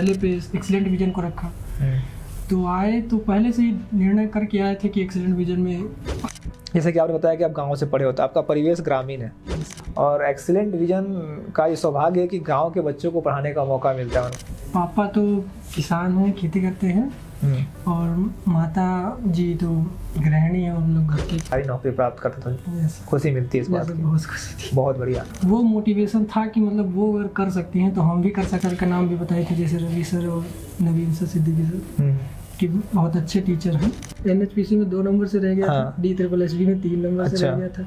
पहले पे excellent vision को रखा। तो आए तो पहले से ही निर्णय करके आए थे कि एक्सीलेंट विजन में, जैसे कि आपने बताया कि आप गांव से पढ़े हो तो आपका परिवेश ग्रामीण है और एक्सीलेंट विजन का ये सौभाग्य है कि गांव के बच्चों को पढ़ाने का मौका मिलता है। पापा तो किसान हैं, खेती करते हैं, और माता जी तो गृहिणी है, उन लोग घर की सारी नौकरी प्राप्त करते थे। खुशी मिलती है इस बात की। बहुत खुशी थी। बहुत बढ़िया। वो मोटिवेशन था कि मतलब वो अगर कर सकती हैं तो हम भी कर सकते हैं। का नाम भी बताए थे जैसे रवि सर और नवीन सर, सिद्दीकी सर, कि बहुत अच्छे टीचर हैं। NHPC में 2 नंबर से रह गया था, DSSB में 3 नंबर से रह गया था,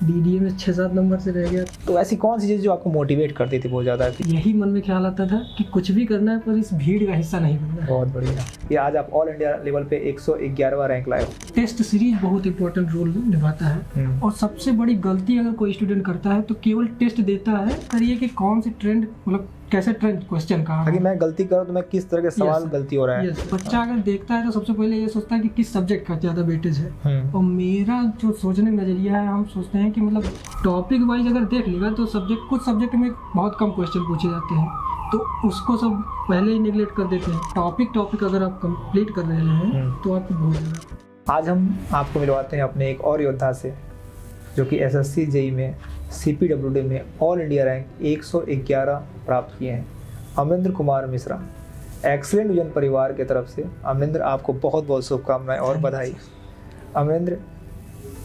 DDA में 6-7 नंबर से रह गया। तो ऐसी कौन सी चीज़ जो आपको मोटिवेट करती थी बहुत ज़्यादा? यही मन में ख्याल आता था कि कुछ भी करना है पर इस भीड़ का हिस्सा नहीं बनना है। बहुत बढ़िया। ये आज आप ऑल इंडिया लेवल पे 111वां रैंक लाए हो। टेस्ट सीरीज बहुत इंपॉर्टेंट रोल निभाता है, और सबसे बड़ी गलती अगर कोई स्टूडेंट करता है तो केवल टेस्ट देता है, करिए कि कौन से ट्रेंड, मतलब कैसे ट्रेंड क्वेश्चन का, अगर मैं गलती करूँ तो मैं किस तरह के सवाल गलती हो रहा है। बच्चा अगर देखता है तो सबसे पहले ये सोचता है कि किस सब्जेक्ट का ज़्यादा वेटेज है। और मेरा जो सोचने का नज़रिया है, हम सोचते हैं कि मतलब टॉपिक वाइज अगर देख लेगा तो कुछ सब्जेक्ट में बहुत कम क्वेश्चन पूछे जाते हैं, तो उसको सब पहले ही निगलेक्ट कर देते हैं। टॉपिक अगर आप कंप्लीट कर रहे हैं तो आपको बहुत ज़्यादा। आज हम आपको मिलवाते हैं अपने एक और योद्धा से जो कि SSC JEE में CPWD में ऑल इंडिया रैंक 111 प्राप्त किए हैं, अमरिंदर कुमार मिश्रा। एक्सीलेंट विजन परिवार की तरफ से अमरिंदर आपको बहुत बहुत शुभकामनाएं और बधाई। अमरिंदर,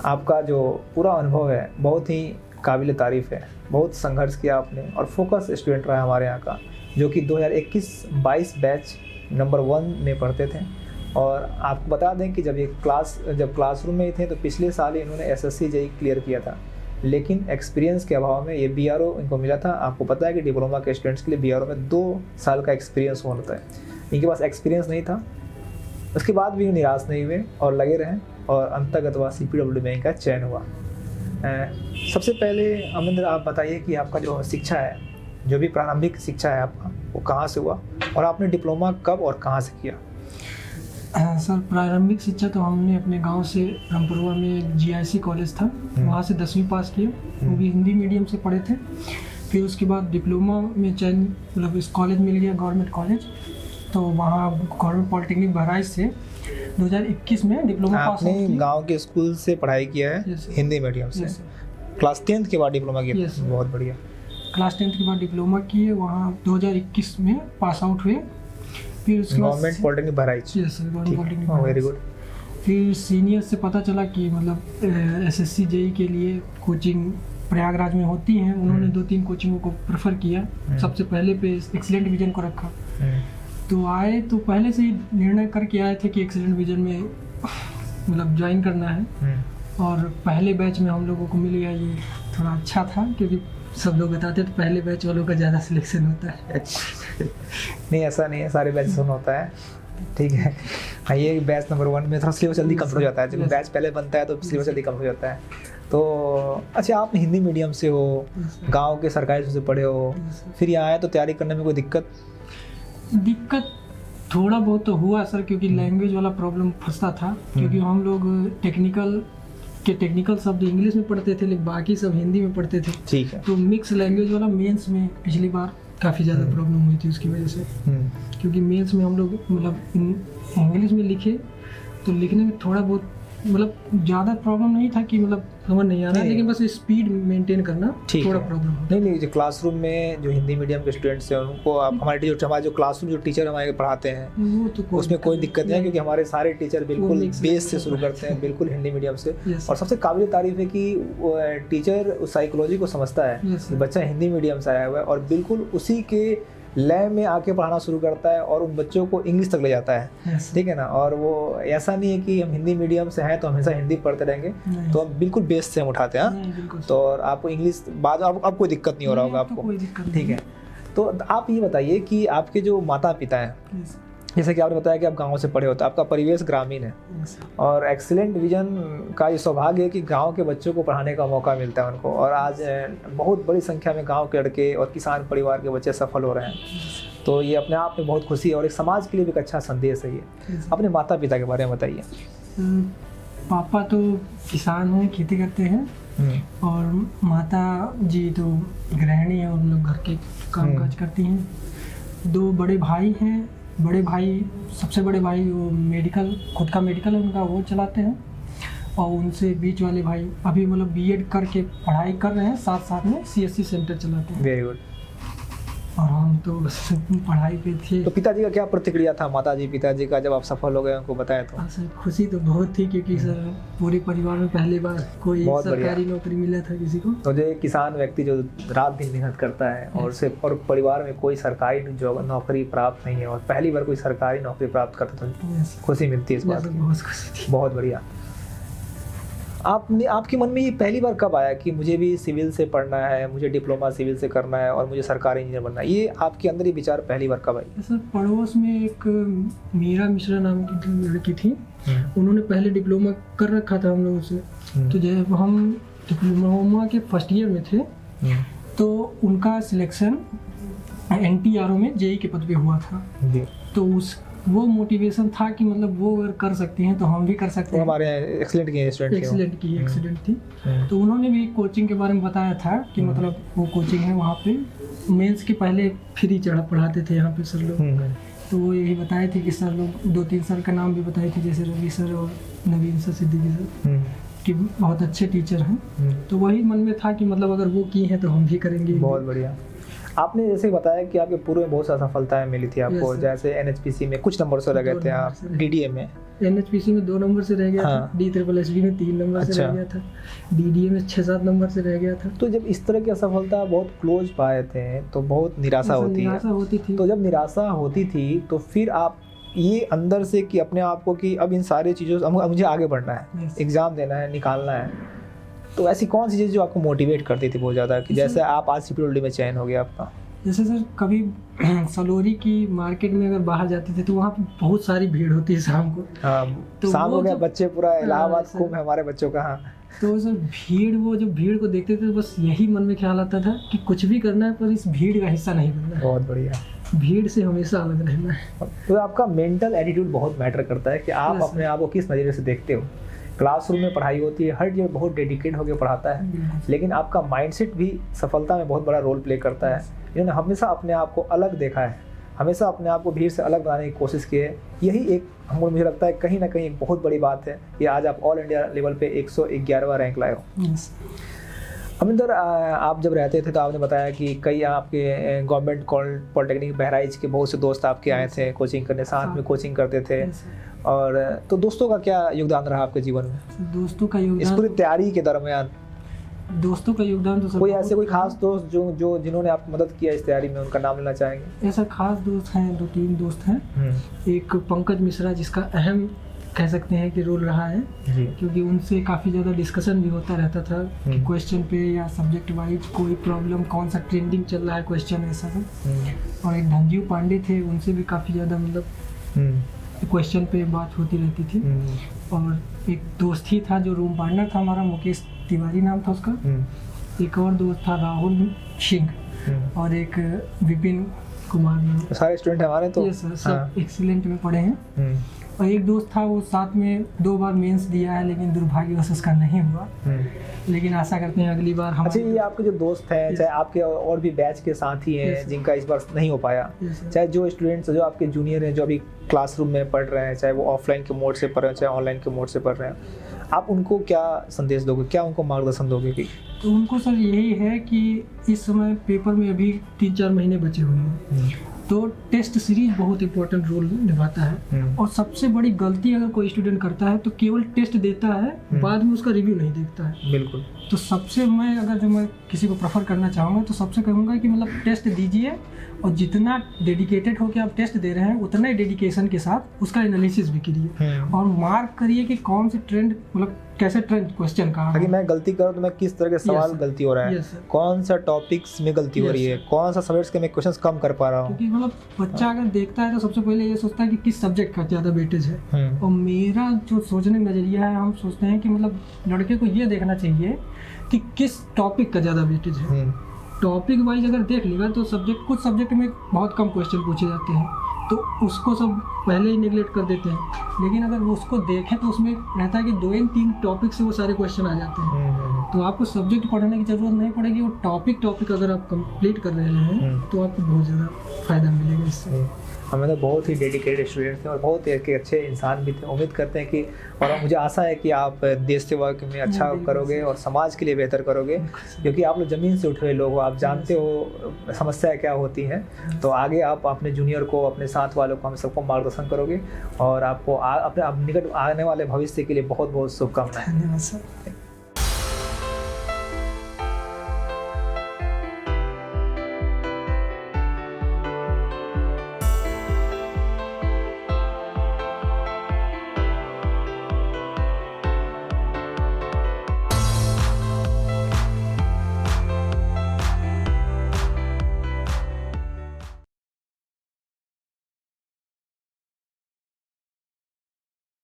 आपका जो पूरा अनुभव है बहुत ही काबिल तारीफ़ है। बहुत संघर्ष किया आपने और फोकस स्टूडेंट रहा हमारे यहाँ का, जो कि 2021-22 बैच नंबर 1 में पढ़ते थे। और आपको बता दें कि जब क्लासरूम में थे तो पिछले साल ही इन्होंने SSC JEE क्लियर किया था, लेकिन एक्सपीरियंस के अभाव में ये BRO इनको मिला था। आपको पता है कि डिप्लोमा के स्टूडेंट्स के लिए BRO में 2 साल का एक्सपीरियंस होता है। इनके पास एक्सपीरियंस नहीं था, उसके बाद भी निराश नहीं हुए और लगे रहें और अंतर्गतवा CPWD में इनका चयन हुआ। सबसे पहले अमरिंदर, आप बताइए कि आपका जो शिक्षा है, जो भी प्रारंभिक शिक्षा है आपका, वो कहाँ से हुआ और आपने डिप्लोमा कब और कहाँ से किया? सर, प्रारंभिक शिक्षा तो हमने अपने गांव से रामपुरवा में GIC कॉलेज था, वहाँ से 10वीं पास किए, वो भी हिंदी मीडियम से पढ़े थे। फिर उसके बाद डिप्लोमा में चयन, मतलब इस कॉलेज मिल गया, गवर्नमेंट कॉलेज, तो वहाँ गवर्नमेंट पॉलिटेक्निक बहराइच से 2021 में डिप्लोमा पास किया। आपने गाँव के स्कूल से पढ़ाई किया है हिंदी मीडियम से, क्लास 10th के बाद डिप्लोमा किया? बहुत बढ़िया। क्लास 10th के बाद डिप्लोमा किए, वहाँ 2021 में पास आउट हुए। फिर उसके बाद government polytechnic Bahraich. Yes sir, government polytechnic. Very good. फिर सीनियर से पता चला कि मतलब SSC JEE के लिए कोचिंग प्रयागराज में होती हैं, उन्होंने 2-3 कोचिंगों को प्रेफर किया। सबसे पहले पे एक्सीलेंट विजन को रखा। तो आए तो पहले से ही निर्णय करके आए थे कि एक्सीलेंट विजन में मतलब ज्वाइन करना है, और पहले बैच में हम लोगों को मिल गया। ये थोड़ा अच्छा था क्योंकि सब लोग बताते तो पहले बैच वालों का ज़्यादा सिलेक्शन होता है। नहीं, ऐसा नहीं है, सारे बैच में होता है, ठीक है। हाँ, ये बैच नंबर 1 में थोड़ा सिलेबस जल्दी कम्प्लीट हो जाता है। जब बैच पहले बनता है तो सिलेबस जल्दी कम्प्लीट हो जाता है। तो अच्छा, आप हिंदी मीडियम से हो, गांव के सरकारी स्कूल से पढ़े हो, फिर यहाँ आए तो तैयारी करने में कोई दिक्कत थोड़ा बहुत तो हुआ सर, क्योंकि लैंग्वेज वाला प्रॉब्लम फंसता था। क्योंकि हम लोग टेक्निकल शब्द इंग्लिश में पढ़ते थे, लेकिन बाकी सब हिंदी में पढ़ते थे। ठीक है। तो मिक्स लैंग्वेज वाला मेंस में पिछली बार काफ़ी ज़्यादा प्रॉब्लम हुई थी उसकी वजह से। क्योंकि मेंस में हम लोग मतलब इंग्लिश में लिखे तो लिखने में थोड़ा बहुत मतलब ज़्यादा प्रॉब्लम नहीं था कि मतलब समझ नहीं आ रहा, लेकिन बस स्पीड मेंटेन करना थोड़ा प्रॉब्लम है। नहीं, जो क्लासरूम में जो हिंदी मीडियम के स्टूडेंट्स हैं उनको आप हमारे जो क्लासरूम जो टीचर हमारे पढ़ाते हैं वो तो उसमें कोई दिक्कत नहीं है, क्योंकि हमारे सारे टीचर बिल्कुल बेस से शुरू करते हैं, बिल्कुल हिंदी मीडियम से। और सबसे काबिल तारीफ है कि टीचर उस साइकोलॉजी को समझता है कि बच्चा हिंदी मीडियम से आया हुआ है और बिल्कुल उसी के लैब में आके पढ़ाना शुरू करता है और उन बच्चों को इंग्लिश तक ले जाता है। ठीक है ना। और वो ऐसा नहीं है कि हम हिंदी मीडियम से हैं तो हमेशा हिंदी पढ़ते रहेंगे, तो हम बिल्कुल बेस से हम उठाते हैं। तो और आपको इंग्लिश बाद अब कोई दिक्कत नहीं हो रहा होगा आपको, ठीक है। तो आप ये बताइए कि आपके जो माता पिता हैं, जैसे कि आपने बताया कि आप गांव से पढ़े हो तो आपका परिवेश ग्रामीण है, और एक्सीलेंट विजन का ये सौभाग्य है कि गांव के बच्चों को पढ़ाने का मौका मिलता है उनको। और आज बहुत बड़ी संख्या में गांव के लड़के और किसान परिवार के बच्चे सफल हो रहे हैं, तो ये अपने आप में बहुत खुशी है और एक समाज के लिए भी एक अच्छा संदेश है ये। अपने माता पिता के बारे में बताइए। पापा तो किसान हैं, खेती करते हैं, और माता जी तो गृहिणी है, उन लोग घर के काम काज करती हैं। 2 बड़े भाई हैं। बड़े भाई, सबसे बड़े भाई वो मेडिकल, खुद का मेडिकल है उनका, वो चलाते हैं। और उनसे बीच वाले भाई अभी मतलब बीएड करके पढ़ाई कर रहे हैं, साथ साथ में सीएससी सेंटर चलाते हैं। Very good. और हम तो बस पढ़ाई पे थे। तो पिताजी का क्या प्रतिक्रिया था, माताजी पिताजी का, जब आप सफल हो गए उनको बताया तो? सर खुशी तो बहुत थी, क्योंकि सर पूरे परिवार में पहली बार कोई सरकारी नौकरी मिला था किसी को। तो जो एक किसान व्यक्ति जो रात दिन मेहनत करता है और परिवार में कोई सरकारी नौकरी प्राप्त नहीं है और पहली बार कोई सरकारी नौकरी प्राप्त करता तो खुशी मिलती है इस बात की। बहुत खुशी थी। बहुत बढ़िया। आपके मन में ये पहली बार कब आया कि मुझे भी सिविल से पढ़ना है, मुझे डिप्लोमा सिविल से करना है और मुझे सरकारी इंजीनियर बनना है? ये आपके अंदर ये विचार पहली बार कब आई? सर पड़ोस में एक मीरा मिश्रा नाम की लड़की थी, उन्होंने पहले डिप्लोमा कर रखा था हम लोगों से। तो जब हम डिप्लोमा के फर्स्ट ईयर में थे तो उनका सिलेक्शन NTRO में जेई के पद पे हुआ था। तो वो मोटिवेशन था कि मतलब वो अगर कर सकती हैं तो हम भी कर सकते हैं। हमारे एक्सीलेंट एक्सीलेंट थी। तो उन्होंने भी कोचिंग के बारे में बताया था कि मतलब वो कोचिंग है, वहाँ पे मेंस के पहले फ्री पढ़ाते थे यहाँ पे सर लोग। तो वो यही बताए थे कि सर लोग 2-3 सर का नाम भी बताए थे, जैसे रवि सर और नवीन सर, सिद्दीकी सर, कि बहुत अच्छे टीचर हैं। तो वही मन में था कि मतलब अगर वो की हैं तो हम भी करेंगे। बहुत बढ़िया। आपने जैसे बताया कि आपके पूर्व में बहुत सारी सफलताएं मिली थी आपको, जैसे NHPC में कुछ नंबर से लगे थे आप, DDA में NHPC में 2 नंबर से रह गया था, DSSB में 3 नंबर से रह गया था, DDA में 6-7 नंबर से रह गया था। तो जब इस तरह की असफलता बहुत क्लोज पाए थे तो बहुत निराशा होती थी। तो जब निराशा होती थी तो फिर आप ये अंदर से कि अपने आप को कि अब इन सारी चीज़ों से मुझे आगे बढ़ना है, एग्ज़ाम देना है, निकालना है, तो ऐसी कौन सी चीज़ जो आपको मोटिवेट करती थी बहुत ज़्यादा कि जैसे आप आज CPWD में चयन हो गया आपका? जैसे सर कभी सलोरी की मार्केट में अगर बाहर जाते थे तो वहाँ पे बहुत सारी भीड़ होती है शाम को। तो शाम हो गया, बच्चे पूरा इलाहाबाद खूब है हमारे बच्चों का। तो सर भीड़ को देखते थे, बस यही मन में ख्याल आता था कि कुछ भी करना है पर इस भीड़ का हिस्सा नहीं बनना है। बहुत बढ़िया। भीड़ से हमेशा अलग रहना है। तो आपका मेंटल एटीट्यूड बहुत मैटर करता है कि आप अपने आप को किस नज़रिए से देखते हो। क्लासरूम में पढ़ाई होती है, हर जगह बहुत डेडिकेट होकर पढ़ाता है, लेकिन आपका माइंडसेट भी सफलता में बहुत बड़ा रोल प्ले करता है। इन्होंने हमेशा अपने आप को अलग देखा है, हमेशा अपने आप को भीड़ से अलग बनाने की कोशिश की है। यही एक मुझे लगता है कहीं ना कहीं एक बहुत बड़ी बात है कि आज आप ऑल इंडिया लेवल पे 111वां रैंक लाए हो। अमिंदर, आप जब रहते थे तो आपने बताया कि कई आपके गवर्नमेंट पॉलिटेक्निक बहराइच के बहुत से दोस्त आपके आए थे कोचिंग करने, साथ में कोचिंग करते थे। और तो दोस्तों का क्या योगदान रहा आपके जीवन में? दोस्तों का योगदान इस पूरी तैयारी के दरमियान दोस्तों का योगदान तो कोई ऐसे कोई खास दोस्त जो जिन्होंने आपकी मदद किया इस तैयारी में, उनका नाम लेना चाहेंगे? ऐसा खास दोस्त हैं, 2-3 दोस्त हैं। एक पंकज मिश्रा, जिसका अहम कह सकते हैं कि रोल रहा है, क्योंकि उनसे काफ़ी ज़्यादा डिस्कशन भी होता रहता था कि क्वेश्चन पे या सब्जेक्ट वाइज कोई प्रॉब्लम, कौन सा ट्रेंडिंग चल रहा है क्वेश्चन, ऐसा सब। और एक धनजीव पांडे थे, उनसे भी काफ़ी ज़्यादा मतलब क्वेश्चन पे बात होती रहती थी। और एक दोस्त ही था जो रूम पार्टनर था हमारा, मुकेश तिवारी नाम था उसका। एक और दोस्त था राहुल सिंह और एक विपिन कुमार। सारे स्टूडेंट हमारे तो सब एक्सीलेंट में पढ़े हैं। और एक दोस्त था वो साथ में 2 बार मेंस दिया है, लेकिन दुर्भाग्यवश उसका नहीं हुआ। लेकिन आशा करते हैं अगली बार हम। अच्छा, ये आपके जो दोस्त हैं, चाहे आपके और भी बैच के साथी हैं जिनका इस बार नहीं हो पाया, चाहे जो स्टूडेंट्स जो आपके जूनियर हैं जो अभी क्लासरूम में पढ़ रहे हैं, चाहे वो ऑफलाइन के मोड से पढ़ रहे हैं चाहे ऑनलाइन के मोड से पढ़ रहे हैं, आप उनको क्या संदेश दोगे, क्या उनको मार्गदर्शन दोगे? कि तो उनको सर यही है कि इस समय पेपर में अभी 3-4 महीने बचे हुए हैं, तो टेस्ट सीरीज बहुत इंपॉर्टेंट रोल निभाता है। और सबसे बड़ी गलती अगर कोई स्टूडेंट करता है तो केवल टेस्ट देता है, बाद में उसका रिव्यू नहीं देखता है। बिल्कुल। तो सबसे मैं किसी को प्रेफर करना चाहूँगा तो सबसे कहूँगा कि मतलब टेस्ट दीजिए, और जितना डेडिकेटेड होकर आप टेस्ट दे रहे हैं उतना ही डेडिकेशन के साथ उसका एनालिसिस भी करिए और मार्क करिए कि कौन से ट्रेंड, मतलब कैसे ट्रेंड क्वेश्चन का, ताकि मैं गलती करूँ तो मैं किस तरह के सवाल गलती हो रहा है, कौन सा टॉपिक्स में गलती हो रही है, कौन सा सब्जेक्ट्स के मैं क्वेश्चंस कम कर पा रहा हूँ। क्योंकि मतलब बच्चा अगर देखता है तो सबसे पहले ये सोचता है कि किस सब्जेक्ट का ज़्यादा वेटेज है। और मेरा जो सोचने का नज़रिया है, हम सोचते हैं कि मतलब लड़के को ये देखना चाहिए कि किस टॉपिक का ज़्यादा वेटेज है। टॉपिक वाइज अगर देख लेगा तो कुछ सब्जेक्ट में बहुत कम क्वेश्चन पूछे जाते हैं, तो उसको सब पहले ही नेगलेक्ट कर देते हैं। लेकिन अगर वो उसको देखें तो उसमें रहता है कि 2 या 3 टॉपिक से वो सारे क्वेश्चन आ जाते हैं। तो आपको सब्जेक्ट पढ़ने की जरूरत नहीं पड़ेगी, वो टॉपिक अगर आप कंप्लीट कर रहे हैं तो आपको बहुत ज़्यादा फायदा मिलेगा इससे। हमें तो बहुत ही डेडिकेटेड स्टूडेंट थे और बहुत ही अच्छे इंसान भी थे। उम्मीद करते हैं कि और मुझे आशा है कि आप देश सेवा में अच्छा करोगे और समाज के लिए बेहतर करोगे, क्योंकि आप लोग ज़मीन से उठे हुए लोग हो, आप जानते हो समस्याएं क्या होती हैं। तो आगे आप अपने जूनियर को, अपने साथ वालों को, हम सबको मार्गदर्शन करोगे और आपको अपने निकट आने वाले भविष्य के लिए बहुत बहुत शुभकामनाएं। धन्यवाद सर।